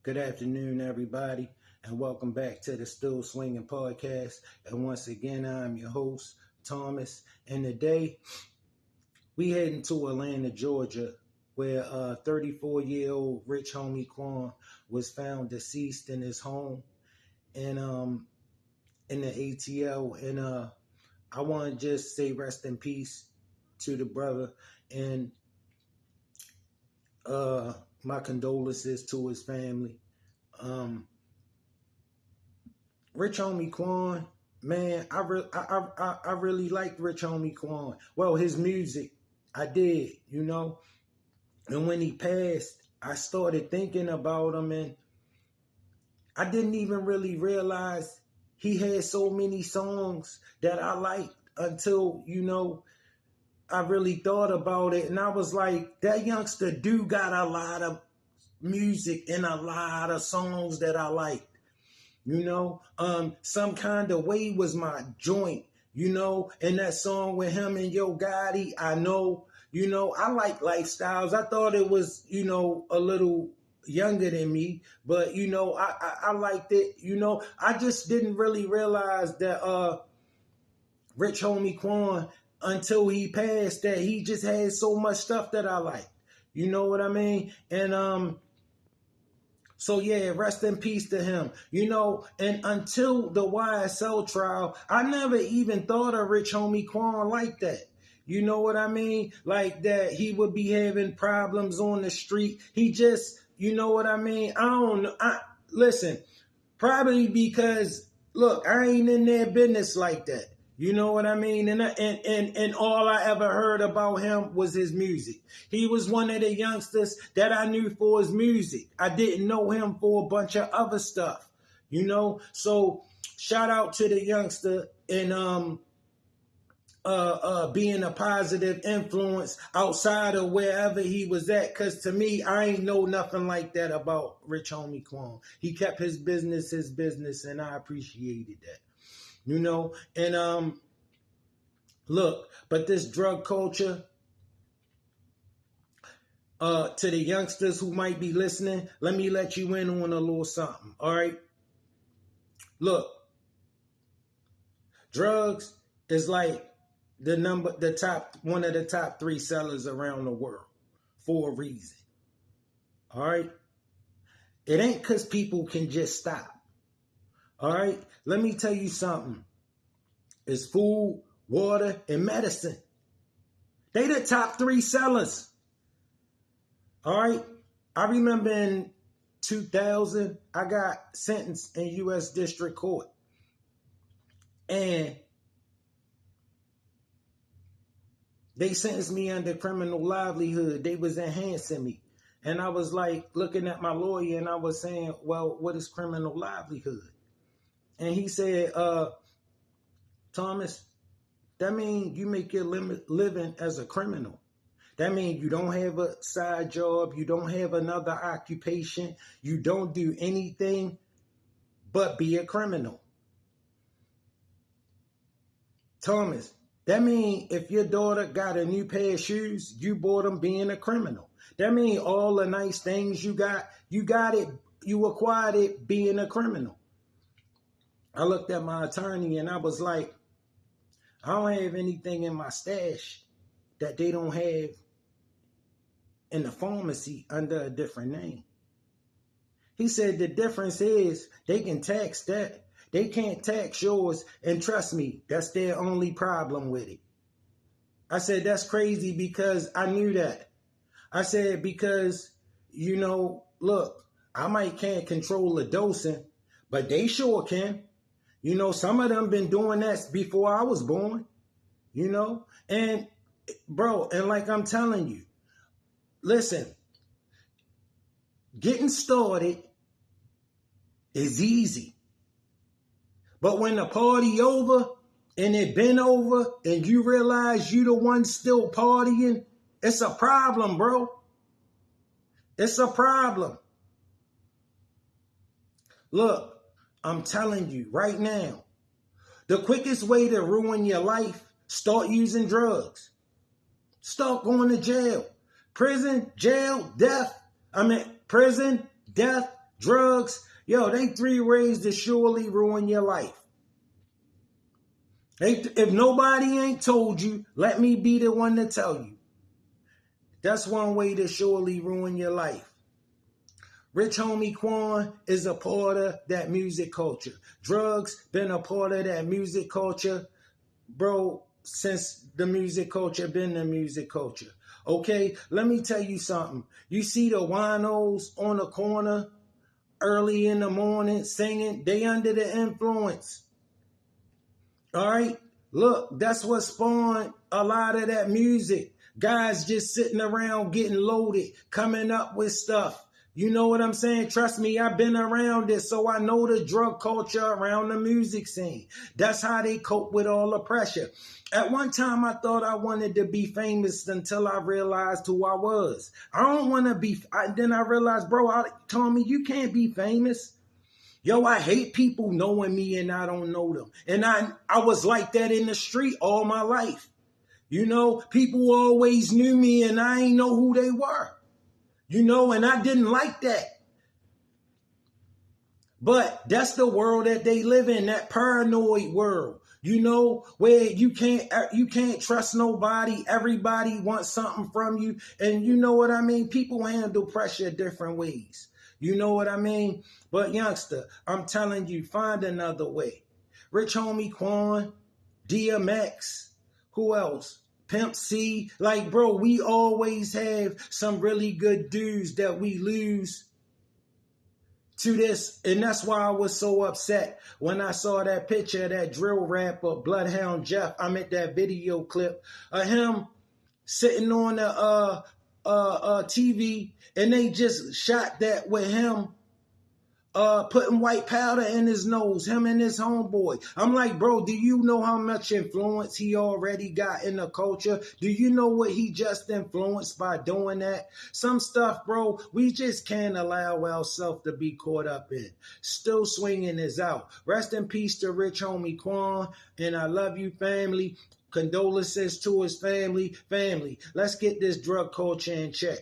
Good afternoon, everybody, and welcome back to the Still Swinging Podcast. And once again, I'm your host, Thomas. And today, we heading to Atlanta, Georgia, where a 34-year-old rich homie Quan was found deceased in his home and in the ATL. And I want to just say rest in peace to the brother and my condolences to his family. Rich homie Quan, man, I really liked Rich homie Quan. Well, his music, I did, And when he passed, I started thinking about him, and I didn't even really realize he had so many songs that I liked until, I really thought about it. And I was like, that youngster do got a lot of music and a lot of songs that I liked. Some Kind of Way was my joint, and that song with him and Yo Gotti, I know, I like Lifestyles. I thought it was, a little younger than me, but, I liked it, I just didn't really realize that Rich homie Quan, until he passed, that he just had so much stuff that I liked. You know what I mean? And so yeah, rest in peace to him. And until the YSL trial, I never even thought of Rich homie Quan like that. You know what I mean? Like that he would be having problems on the street. He just, you know what I mean? I don't know. Listen, probably because, look, I ain't in their business like that. You know what I mean? And all I ever heard about him was his music. He was one of the youngsters that I knew for his music. I didn't know him for a bunch of other stuff, So shout out to the youngster and being a positive influence outside of wherever he was at. Because to me, I ain't know nothing like that about Rich homie Quan. He kept his business, and I appreciated that. And look, but this drug culture, to the youngsters who might be listening, let me let you in on a little something, all right? Look, drugs is like one of the top 3 sellers around the world for a reason, all right? It ain't because people can just stop. All right, let me tell you something. It's food, water, and medicine. They the top 3 sellers. All right, I remember in 2000, I got sentenced in U.S. District Court. And they sentenced me under criminal livelihood. They was enhancing me. And I was like looking at my lawyer and I was saying, well, what is criminal livelihood? And he said, Thomas, that means you make your living as a criminal. That means you don't have a side job. You don't have another occupation. You don't do anything but be a criminal. Thomas, that means if your daughter got a new pair of shoes, you bought them being a criminal. That means all the nice things you got it, you acquired it being a criminal. I looked at my attorney and I was like, I don't have anything in my stash that they don't have in the pharmacy under a different name. He said the difference is they can tax that. They can't tax yours. And trust me, that's their only problem with it. I said, that's crazy because I knew that. I said, because, look, I might can't control the dosing, but they sure can. Some of them been doing that before I was born, and bro, and like I'm telling you, listen, getting started is easy. But when the party over and it been over and you realize you the one still partying, it's a problem, bro. It's a problem. Look, I'm telling you right now, the quickest way to ruin your life, start using drugs. Start going to jail. Prison, jail, death. Prison, death, Drugs, yo, they 3 ways to surely ruin your life. If nobody ain't told you, let me be the one to tell you. That's one way to surely ruin your life. Rich homie Quan is a part of that music culture. Drugs been a part of that music culture, bro, since the music culture been the music culture. Okay, let me tell you something. You see the winos on the corner early in the morning singing, they under the influence. All right, look, that's what spawned a lot of that music. Guys just sitting around getting loaded, coming up with stuff. You know what I'm saying? Trust me, I've been around it, so I know the drug culture around the music scene. That's how they cope with all the pressure. At one time, I thought I wanted to be famous until I realized who I was. I don't want to be. Then I realized, bro, told me you can't be famous. Yo, I hate people knowing me and I don't know them. And I was like that in the street all my life. You know, people always knew me and I ain't know who they were. You know, and I didn't like that. But that's the world that they live in, that paranoid world. You know, where you can't trust nobody. Everybody wants something from you. And you know what I mean? People handle pressure different ways. You know what I mean? But youngster, I'm telling you, find another way. Rich homie Quan, DMX, who else? Pimp C. Like, bro, we always have some really good dudes that we lose to this. And that's why I was so upset when I saw that picture of that drill rapper, Bloodhound Jeff. I meant that video clip of him sitting on the TV, and they just shot that with him putting white powder in his nose, him and his homeboy. I'm like, bro, do you know how much influence he already got in the culture? Do you know what he just influenced by doing that? Some stuff, bro, we just can't allow ourselves to be caught up in. Still Swinging is out. Rest in peace to rich homie Quan, and I love you, family. Condolences to his family. Let's get this drug culture in check.